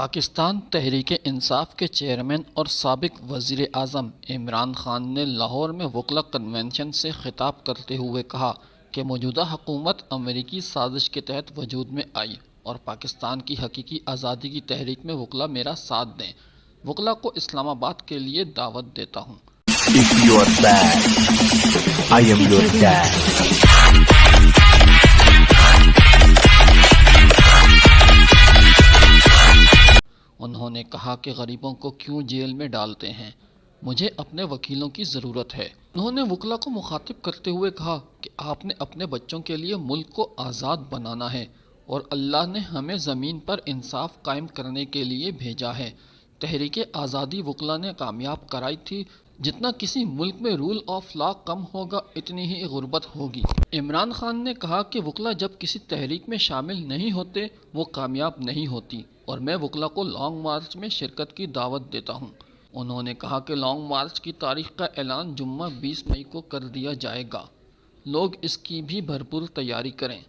پاکستان تحریک انصاف کے چیئرمین اور سابق وزیر اعظم عمران خان نے لاہور میں وکلا کنونشن سے خطاب کرتے ہوئے کہا کہ موجودہ حکومت امریکی سازش کے تحت وجود میں آئی اور پاکستان کی حقیقی آزادی کی تحریک میں وکلا میرا ساتھ دیں۔ وکلا کو اسلام آباد کے لیے دعوت دیتا ہوں۔ If you are bad, I am your dad. انہوں نے کہا کہ غریبوں کو کیوں جیل میں ڈالتے ہیں، مجھے اپنے وکیلوں کی ضرورت ہے۔ انہوں نے وکلا کو مخاطب کرتے ہوئے کہا کہ آپ نے اپنے بچوں کے لیے ملک کو آزاد بنانا ہے اور اللہ نے ہمیں زمین پر انصاف قائم کرنے کے لیے بھیجا ہے۔ تحریک آزادی وکلا نے کامیاب کرائی تھی، جتنا کسی ملک میں رول آف لا کم ہوگا اتنی ہی غربت ہوگی۔ عمران خان نے کہا کہ وکلا جب کسی تحریک میں شامل نہیں ہوتے وہ کامیاب نہیں ہوتی اور میں وکلا کو لانگ مارچ میں شرکت کی دعوت دیتا ہوں۔ انہوں نے کہا کہ لانگ مارچ کی تاریخ کا اعلان جمعہ 20 مئی کو کر دیا جائے گا، لوگ اس کی بھی بھرپور تیاری کریں۔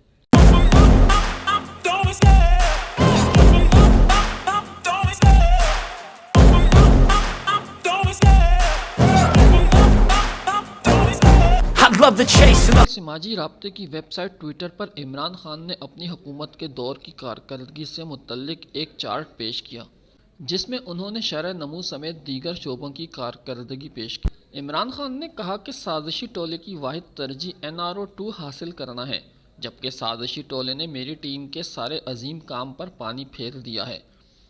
سماجی رابطے کی ویب سائٹ ٹویٹر پر عمران خان نے اپنی حکومت کے دور کی کارکردگی سے متعلق ایک چارٹ پیش کیا، جس میں انہوں نے شرح نمو سمیت دیگر شعبوں کی کارکردگی پیش کی۔ عمران خان نے کہا کہ سازشی ٹولے کی واحد ترجیح NRO-2 حاصل کرنا ہے، جبکہ سازشی ٹولے نے میری ٹیم کے سارے عظیم کام پر پانی پھیر دیا ہے۔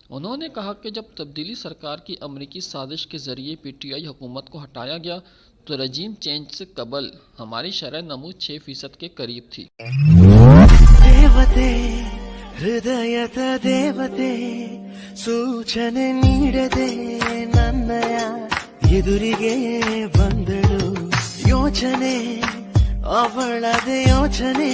انہوں نے کہا کہ جب تبدیلی سرکار کی امریکی سازش کے ذریعے PTI حکومت کو ہٹایا گیا تو رجیم چینج سے قبل ہماری شرح نمو 6% کے قریب تھی۔ دیوتے ہردیت دیوتے ಸೂಚನೆ ನೀಡದೆ ನನ್ನಯ ಎದುರಿಗೆ ಬಂದಳು ಯೋಚನೆ ಅವಳದ ಯೋಚನೆ